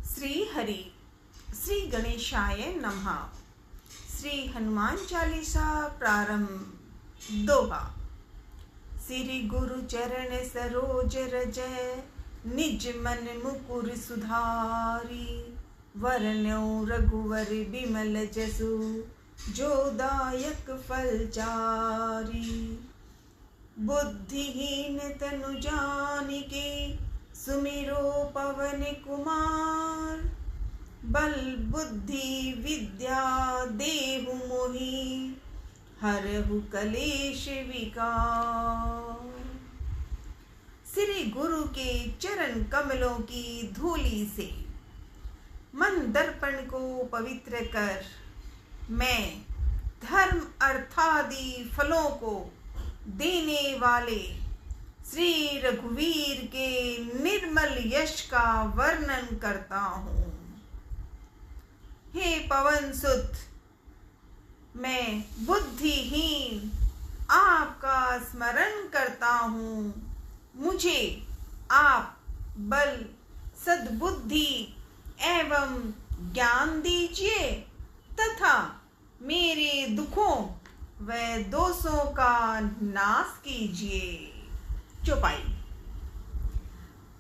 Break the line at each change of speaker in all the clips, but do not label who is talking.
श्री हरि श्री गणेशाय नमः। श्री हनुमान चालीसा प्रारंभ। दोहा। श्री गुरु चरण सरोज रज, निज मन मुकुर सुधारी। वरन्यो रघुवर बिमल जसु, जो दायक फल चारी। बुद्धिहीन तनु जानिके, सुमिरो पवन कुमार। बल बुद्धि विद्या देहु मोहि, हरहु कलेश विकार। श्री गुरु के चरण कमलों की धूलि से मन दर्पण को पवित्र कर, मैं धर्म अर्थादि फलों को देने वाले श्री रघुवीर के निर्मल यश का वर्णन करता हूँ। हे पवन सुत, मैं बुद्धिहीन आपका स्मरण करता हूँ। मुझे आप बल, सद्बुद्धि एवं ज्ञान दीजिए तथा मेरे दुखों व दोषों का नाश कीजिए। चौपाई।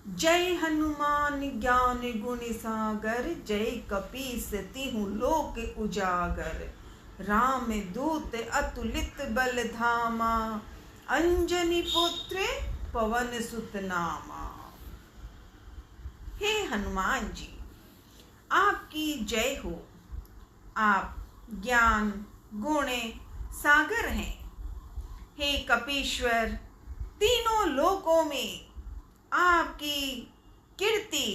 जय हनुमान ज्ञान गुण सागर, जय कपीस तिहु लोक उजागर। राम दूत अतुलित बल धामा, अंजनी पुत्र पवन सुत नामा। हे हनुमान जी, आपकी जय हो। आप ज्ञान गुण सागर हैं। हे कपीश्वर, तीनों लोकों में आपकी कीर्ति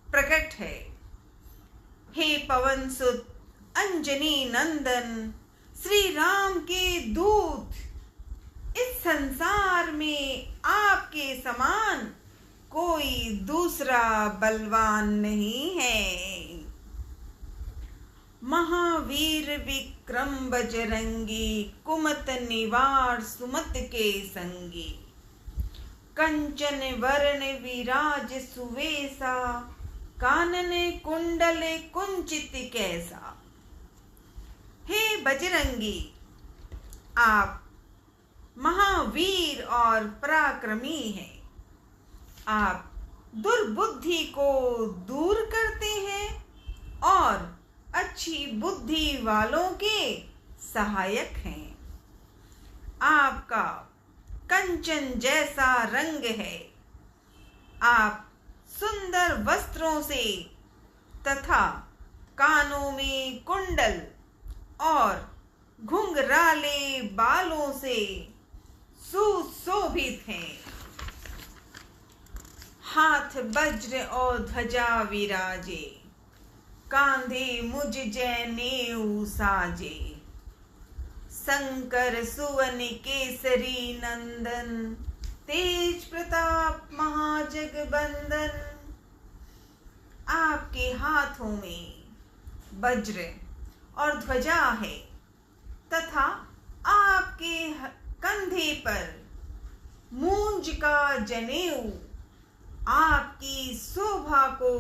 प्रकट है। हे पवन सुत अंजनी नंदन, श्री राम के दूत, इस संसार में आपके समान कोई दूसरा बलवान नहीं है। महावीर विक्रम बजरंगी, कुमत निवार सुमत के संगी। कंचन वरण विराज सुवेसा, कानन कुंडल कुंचित कैसा। हे बजरंगी, आप महावीर और पराक्रमी हैं। आप दुर्बुद्धि को दूर करते हैं और अच्छी बुद्धि वालों के सहायक हैं। आपका कंचन जैसा रंग है। आप सुंदर वस्त्रों से तथा कानों में कुंडल और घुंघराले बालों से सुशोभित हैं। हाथ वज्र और ध्वजा विराजे, कांधे मुझ जनेऊ साजे। शंकर सुवन केसरी नंदन, तेज प्रताप महाजगबंदन। आपके हाथों में वज्र और ध्वजा है तथा आपके कंधे पर मूंज का जनेऊ आपकी शोभा को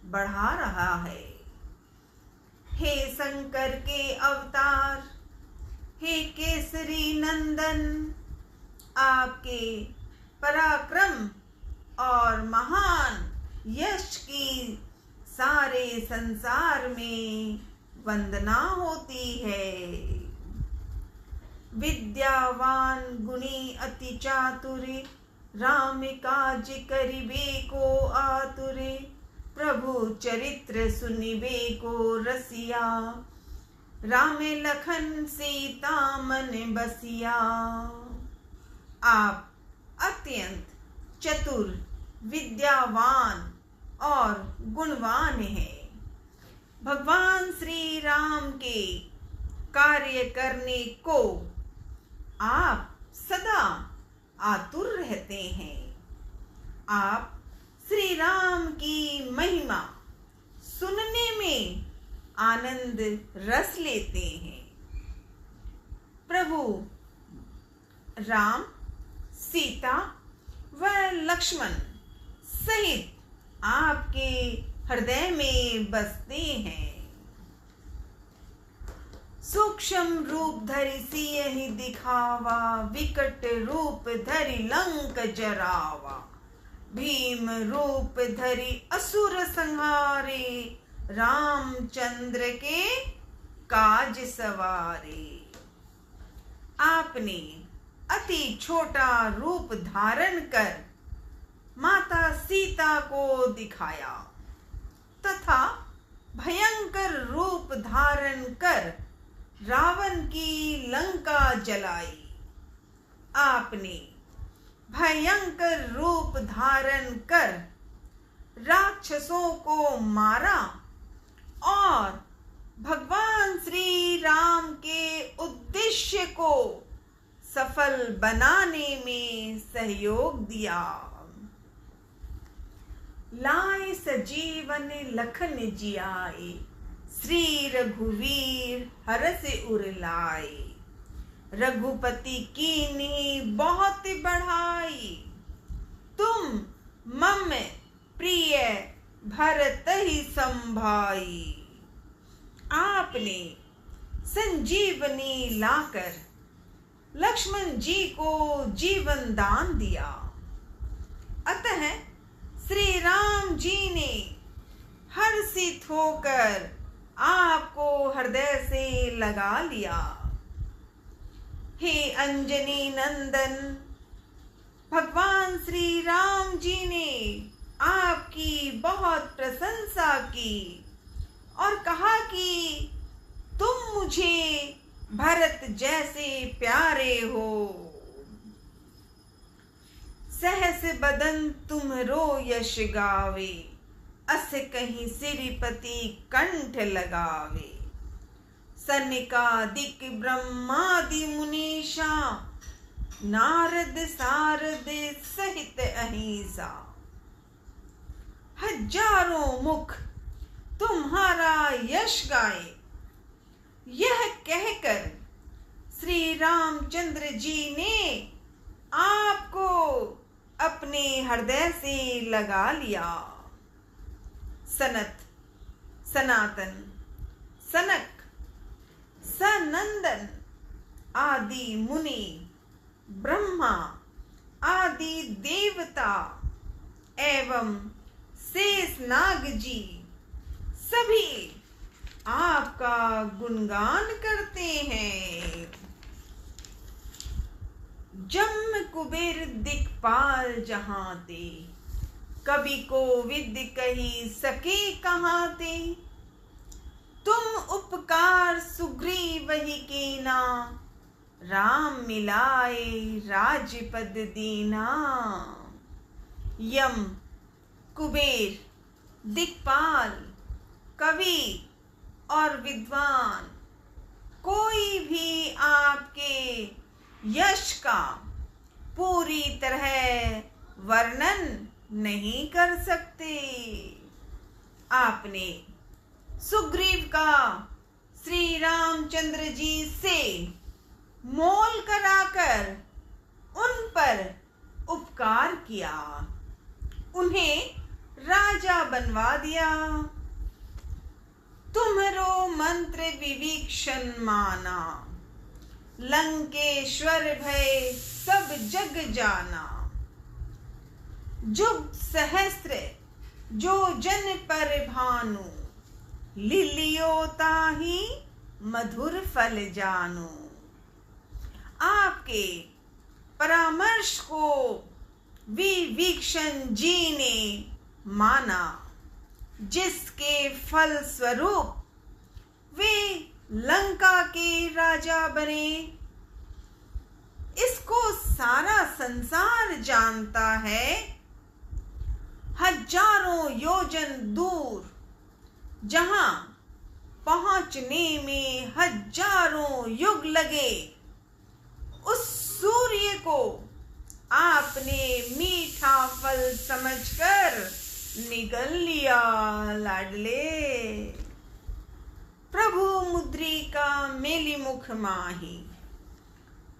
बढ़ा रहा है। हे शंकर के अवतार, हे केसरी नंदन, आपके पराक्रम और महान यश की सारे संसार में वंदना होती है। विद्यावान गुणी अति चातुर, राम काज करिबे को आतुर। प्रभु चरित्र सुनिबे को रसिया, राम लखन सीता मन बसिया। आप अत्यंत चतुर, विद्यावान और गुणवान हैं। भगवान श्री राम के कार्य करने को आप सदा आतुर रहते हैं। आप श्री राम की महिमा सुनने में आनंद रस लेते हैं। प्रभु राम, सीता व लक्ष्मण सहित आपके हृदय में बसते हैं। सूक्ष्म रूप धरि सियहि दिखावा, विकट रूप धरि लंक जरावा। भीम रूप धरि असुर संहारे, रामचंद्र के काज सवारे। आपने अति छोटा रूप धारण कर माता सीता को दिखाया तथा भयंकर रूप धारण कर रावण की लंका जलाई। आपने भयंकर रूप धारण कर राक्षसों को मारा और भगवान श्री राम के उद्देश्य को सफल बनाने में सहयोग दिया। लाए सजीवन लखन जियाए, श्री रघुवीर हरष उर लाए। रघुपति कीन्ही बहुत बढ़ाई, तुम मम प्रिय भरत ही संभाई। आपने संजीवनी लाकर लक्ष्मण जी को जीवन दान दिया, अतः श्री राम जी ने हर्षित होकर आपको हृदय से लगा लिया। हे अंजनी नंदन, भगवान श्री राम जी ने आपकी बहुत प्रशंसा की और कहा कि तुम मुझे भरत जैसे प्यारे हो। सहस बदन तुम्हरो यश गावे, अस कहीं सिरपति कंठ लगावे। सनकादिक ब्रह्मादि मुनीषा, नारद सारद सहित अहिंसा। हजारों मुख तुम्हारा यश गाए, यह कहकर श्री रामचंद्र जी ने आपको अपने हृदय से लगा लिया। सनत, सनातन, सनक, सनंदन आदि मुनि, ब्रह्मा आदि देवता एवं शेष नाग जी सभी आपका गुणगान करते हैं। जम कुबेर दिक्पाल जहां ते, कवि को विद कही सके कहाँ ते। तुम उपकार सुग्रीव ही कीना, राम मिलाए राजपद दीना। यम, कुबेर, दिक्पाल, कवि और विद्वान कोई भी आपके यश का पूरी तरह वर्णन नहीं कर सकते। आपने सुग्रीव का श्री रामचंद्र जी से मोल कराकर उन पर उपकार किया, उन्हें राजा बनवा दिया। तुम्हरो मंत्र विभीषण माना, लंकेश्वर भय सब जग जाना। जुग सहस्त्र जो जन पर भानु, लिलियो ताहि मधुर फल जानो। आपके परामर्श को विभीषण जी ने माना, जिसके फल स्वरूप वे लंका के राजा बने। इसको सारा संसार जानता है। हजारों योजन दूर जहां पहुंचने में हजारों युग लगे, उस सूर्य को आपने मीठा फल समझकर निगल लिया लाडले। प्रभु मुद्रिका मेली मुख माही,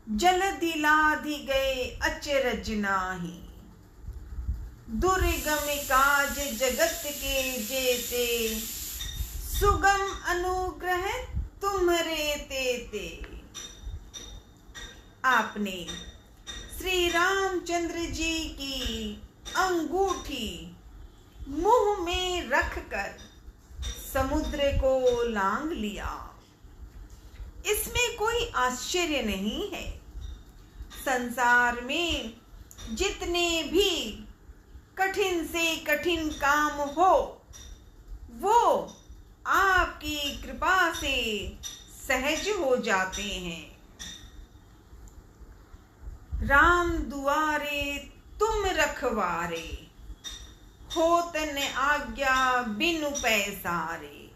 जलधि लाधि गए अचरज नाही। दुर्गम काज जगत के जेते, सुगम अनुग्रह तुम्हारे तेते। आपने श्री रामचंद्र जी की अंगूठी मुंह में रखकर समुद्र को लांघ लिया। इसमें कोई आश्चर्य नहीं है। संसार में जितने भी कठिन से कठिन काम हो, वो आपकी कृपा से सहज हो जाते हैं। राम दुआरे तुम रखवारे, होत न आज्ञा बिनु पैसारे।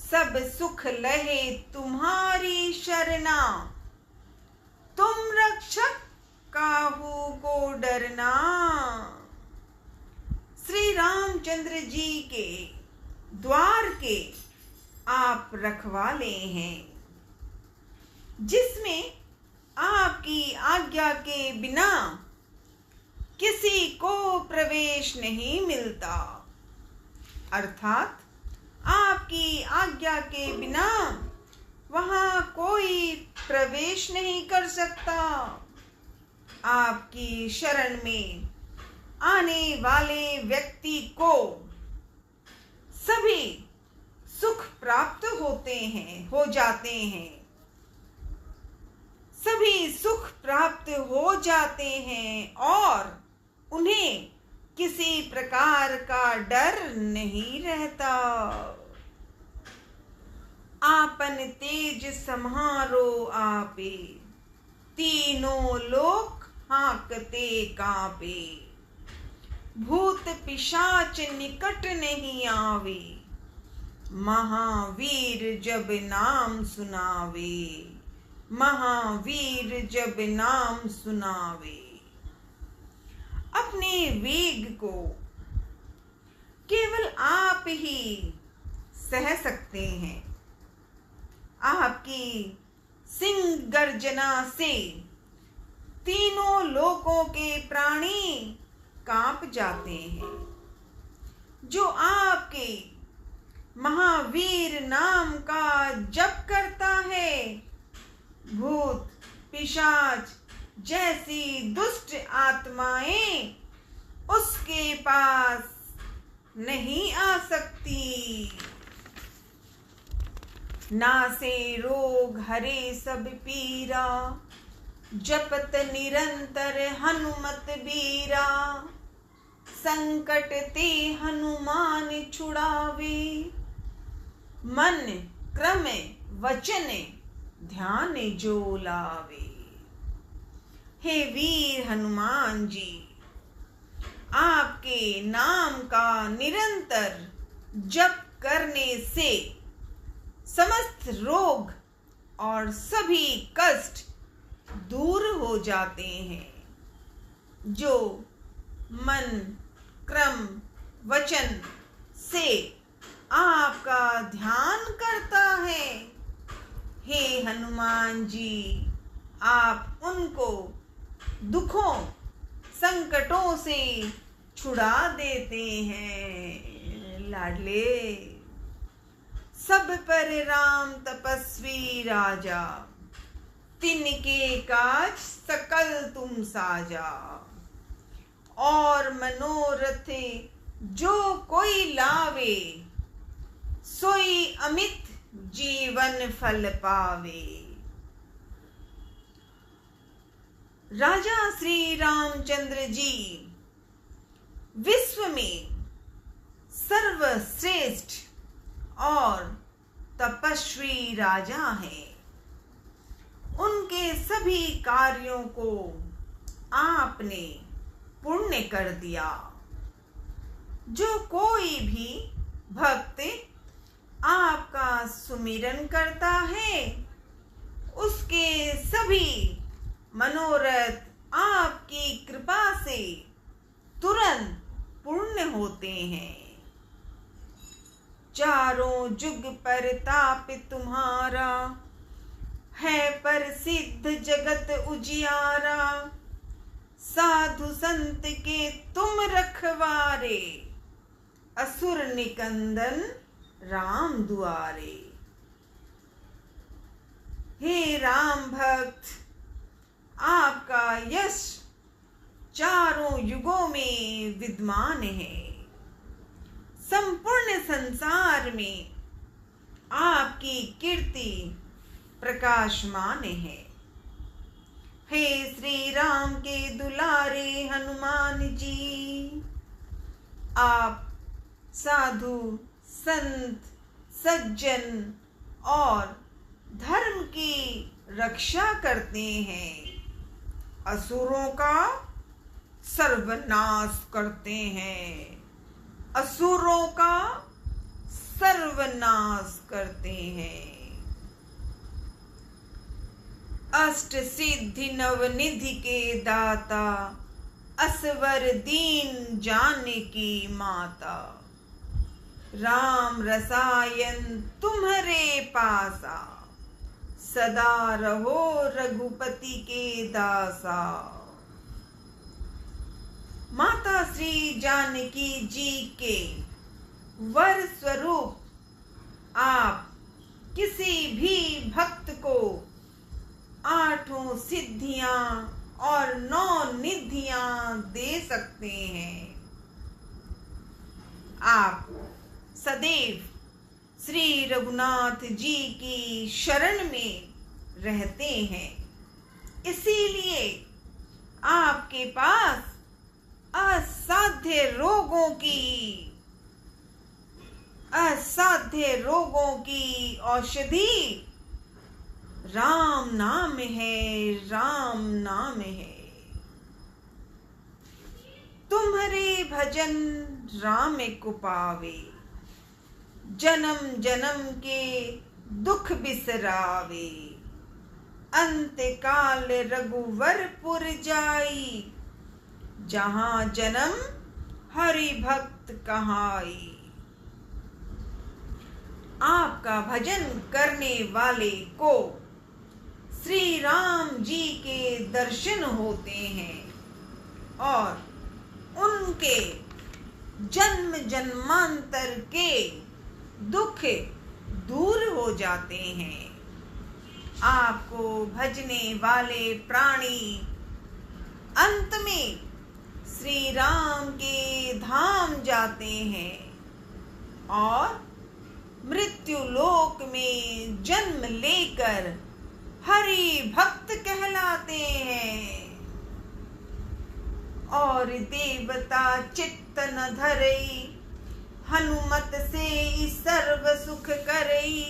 सब सुख लहे तुम्हारी शरणा, तुम रक्षक काहू को डरना। श्री रामचंद्र जी के द्वार के आप रखवाले हैं, जिसमें आपकी आज्ञा के बिना किसी को प्रवेश नहीं मिलता। अर्थात आपकी आज्ञा के बिना वहां कोई प्रवेश नहीं कर सकता। आपकी शरण में आने वाले व्यक्ति को सभी सुख प्राप्त हो जाते हैं। सभी सुख प्राप्त हो जाते हैं और उन्हें किसी प्रकार का डर नहीं रहता। आपन तेज सम्हारो आपे, तीनों लोक हाँकते कांपे। भूत पिशाच निकट नहीं आवे, महावीर जब नाम सुनावे। महावीर जब नाम सुनावे। अपने वेग को केवल आप ही सह सकते हैं। आपकी सिंह गर्जना से तीनों लोकों के प्राणी कांप जाते हैं। जो आपके महावीर नाम का जप करता है, भूत पिशाच जैसी दुष्ट आत्माएं उसके पास नहीं आ सकती। नासे रोग हरे सब पीरा, जपत निरंतर हनुमत बीरा। संकट ते हनुमान छुड़ावे, मन क्रम वचन ध्यान जो लावे। हे वीर हनुमान जी, आपके नाम का निरंतर जप करने से समस्त रोग और सभी कष्ट दूर हो जाते हैं। जो मन क्रम वचन से आपका ध्यान करता है, हे हनुमान जी, आप उनको दुखों संकटों से छुड़ा देते हैं। लाडले सब पर राम तपस्वी राजा, तिनके काज सकल तुम साजा। और मनोरथ जो कोई लावे, सोई अमित जीवन फल पावे। राजा श्री रामचंद्र जी विश्व में सर्वश्रेष्ठ और तपस्वी राजा हैं। उनके सभी कार्यों को आपने पुण्य कर दिया। जो कोई भी भक्त आपका सुमिरन करता है, उसके सभी मनोरथ आपकी कृपा से तुरंत पूर्ण होते हैं। चारों जुग पर ताप तुम्हारा, है प्रसिद्ध जगत उजियारा। साधु संत के तुम रखवारे, असुर निकंदन राम दुआरे। हे राम भक्त, आपका यश चारों युगों में विद्यमान है। संपूर्ण संसार में आपकी कीर्ति प्रकाशमान है। हे श्री राम के दुलारे हनुमान जी, आप साधु संत सज्जन और धर्म की रक्षा करते हैं, असुरों का सर्वनाश करते हैं, असुरों का सर्वनाश करते हैं। अष्ट सिद्धि नवनिधि के दाता, असवर दीन जानकी माता। राम रसायन तुम्हारे पासा, सदा रहो रघुपति के दासा। माता श्री जानकी जी के वर स्वरूप आप किसी भी भक्त को 8 सिद्धियां और 9 निधियां दे सकते हैं। आप सदैव श्री रघुनाथ जी की शरण में रहते हैं, इसीलिए आपके पास असाध्य रोगों की औषधि राम नाम है, राम नाम है। तुम्हारे भजन राम को पावे, जन्म जन्म के दुख बिसरावे। अंत काल रघुवरपुर जाई, जहां जन्म हरि भक्त कहाई। आपका भजन करने वाले को श्री राम जी के दर्शन होते हैं और उनके जन्म जन्मांतर के दुख दूर हो जाते हैं। आपको भजने वाले प्राणी अंत में श्री राम के धाम जाते हैं और मृत्यु लोक में जन्म लेकर हरि भक्त कहलाते हैं। और देवता चित्त न धरई, हनुमत से सर्व सुख करई।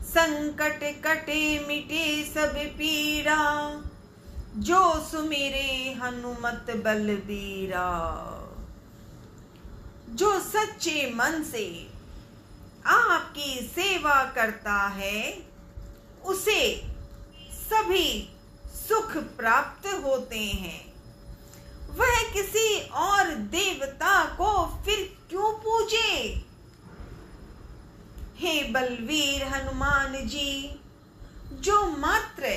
संकट कटे मिटे सब पीड़ा, जो सुमिरे हनुमत बलबीरा। जो सच्चे मन से आपकी सेवा करता है, उसे सभी सुख प्राप्त होते हैं। वह किसी और देवता को फिर क्यों पूजे? हे बलवीर हनुमान जी, जो मात्र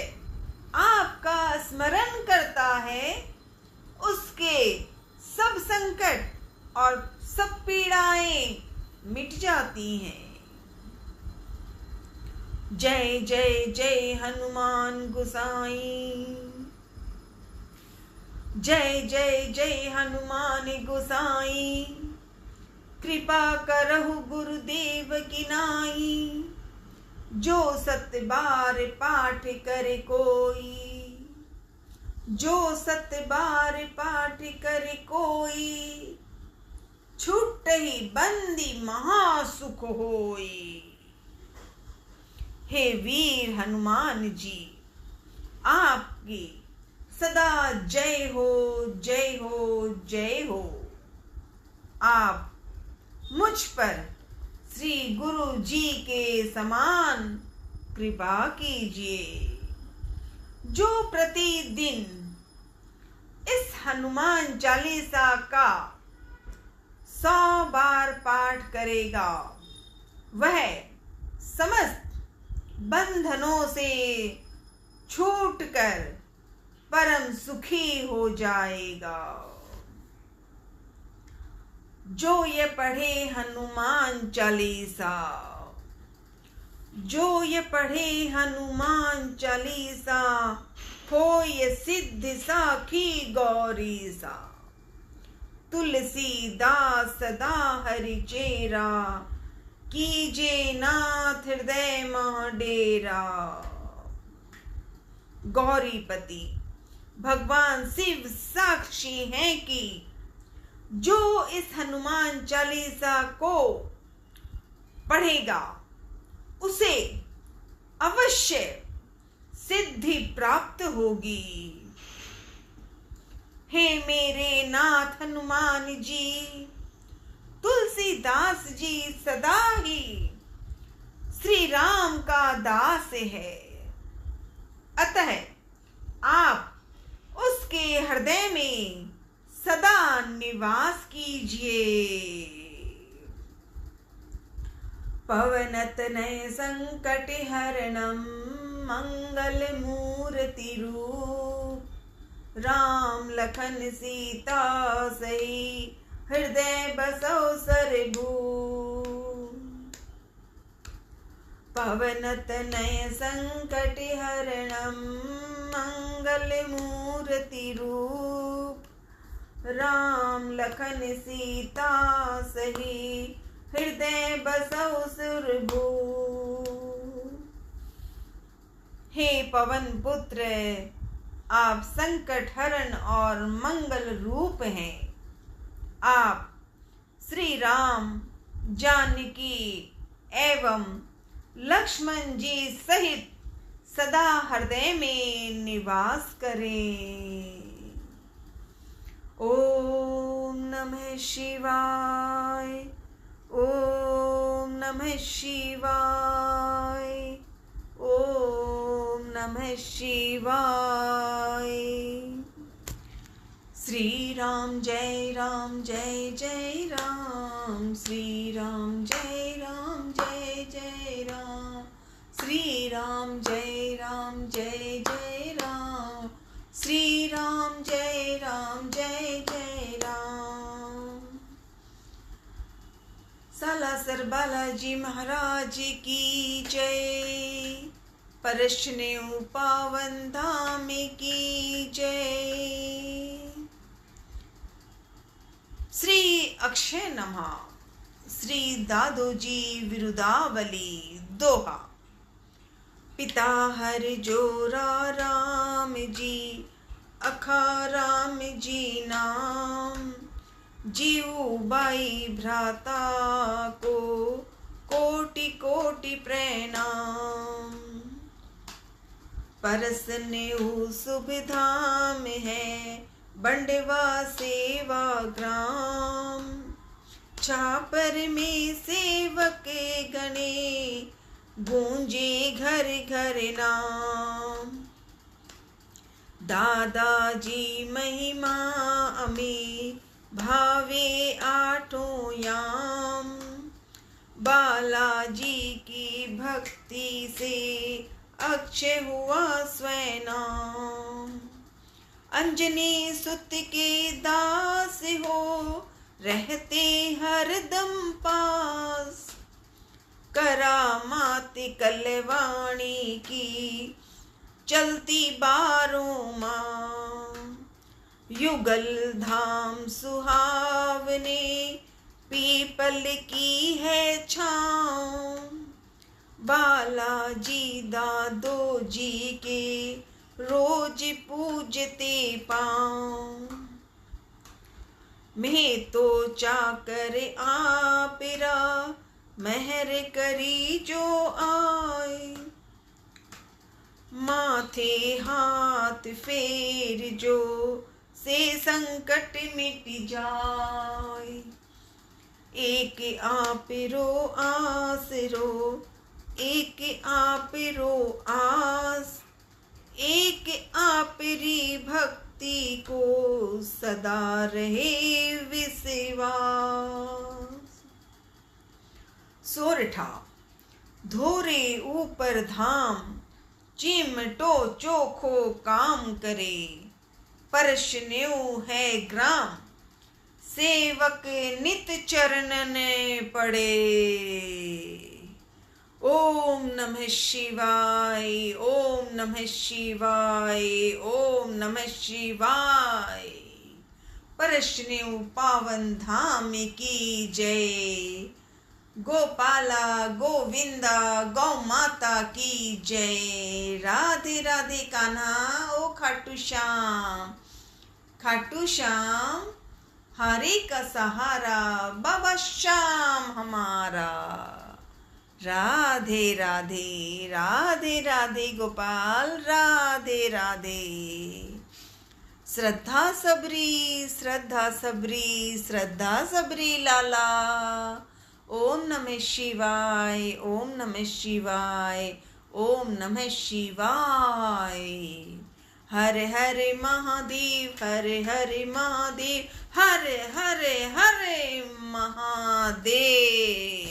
आपका स्मरण करता है, उसके सब संकट और सब पीड़ाएं मिट जाती हैं। जय जय जय हनुमान गोसाई, जय जय जय हनुमान गोसाई। कृपा करहु गुरुदेव की नाई, जो सत बार पाठ करे कोई। जो सत बार पाठ करे कोई, छूटहि बंदी महासुख होई। हे वीर हनुमान जी, आपकी सदा जय हो, जय हो, जय हो। आप मुझ पर श्री गुरु जी के समान कृपा कीजिए। जो प्रतिदिन इस हनुमान चालीसा का 100 बार पाठ करेगा, वह समस्त बंधनों से छूटकर परम सुखी हो जाएगा। जो ये पढ़े हनुमान चालीसा, जो ये पढ़े हनुमान चालीसा, हो ये सिद्ध साखी गौरी सा। तुलसीदास सदा हरि चेरा, कीजे नाथ हृदय मह डेरा। गौरीपति भगवान शिव साक्षी हैं कि जो इस हनुमान चालीसा को पढ़ेगा उसे अवश्य सिद्धि प्राप्त होगी। हे मेरे नाथ हनुमान जी, तुलसीदास जी सदा ही श्री राम का दास है, अतः आप उसके हृदय में सदा निवास कीजिए। पवनतनय संकट हरणम मंगल मूर्ति रूप, राम लखन सीता सही हृदय बसौ सरभूप। पवनतनय संकट हरणम मंगल मूर्ति रूप, राम लखन सीता सही हृदय बसौ सुरभूप। हे पवन पुत्र, आप संकट हरण और मंगल रूप हैं। आप श्री राम, जानकी एवं लक्ष्मण जी सहित सदा हृदय में निवास करें। ओम नमः शिवाय, ओम नमः शिवाय, ओम नमः शिवाय। श्री राम जय राम जय जय राम, श्री राम जय राम जय जय राम, श्री राम जय राम जय जय राम, श्री राम जय राम जय जय राम। सालासर बालाजी महाराज की जय, परशनेऊ पावन धाम की जय। श्री अक्षय नमः, श्री दादोजी विरुदावली दोहा। पिता हर जोरा राम जी, अखा राम जी नाम, जीव बाई भ्राता को कोटि कोटि प्रणाम। परसनेऊ शुभ धाम है, बंडवा सेवा ग्राम, छापर में सेवक गणे, गूंजे घर घर नाम। दादाजी महिमा अमी, भावे आठों याम, बालाजी की भक्ति से अक्षय हुआ स्वयं। अंजनी सुत के दास हो, रहते हरदम पास, करामात कलवाणी की चलती बारों माह। युगल धाम सुहावने, पीपल की है छाँव, बालाजी दादो जी के रोज पूजते पाँव। मैं तो चाकर आपिरा, मेहर करी जो आए, माथे हाथ फेर जो से संकट मिट जाए। एक आपिरो आसरो, एक आपिरो आस, एक आपरी भक्ति को सदा रहे विश्वास। सोरठा धोरे ऊपर धाम, चिमटो चोखो काम करे, परशन्यु है ग्राम, सेवक नित चरणन पड़े। ओम नमः शिवाय, ओम नमः शिवाय, ओम नमः शिवाय। परशन्यु पावन धाम की जय। गोपाला गोविंदा गौ माता की जय। राधे राधे कान्हा ओ खाटू श्याम, खाटू श्याम हरे का सहारा, बाबा श्याम हमारा। राधे राधे, राधे राधे गोपाल, राधे राधे। श्रद्धा सबरी, श्रद्धा सबरी, श्रद्धा सबरी लाला। ओम नमः शिवाय, ओम नमः शिवाय, ओम नमः शिवाय। हर हर महादेव, हर हर महादेव, हर हर हर महादेव।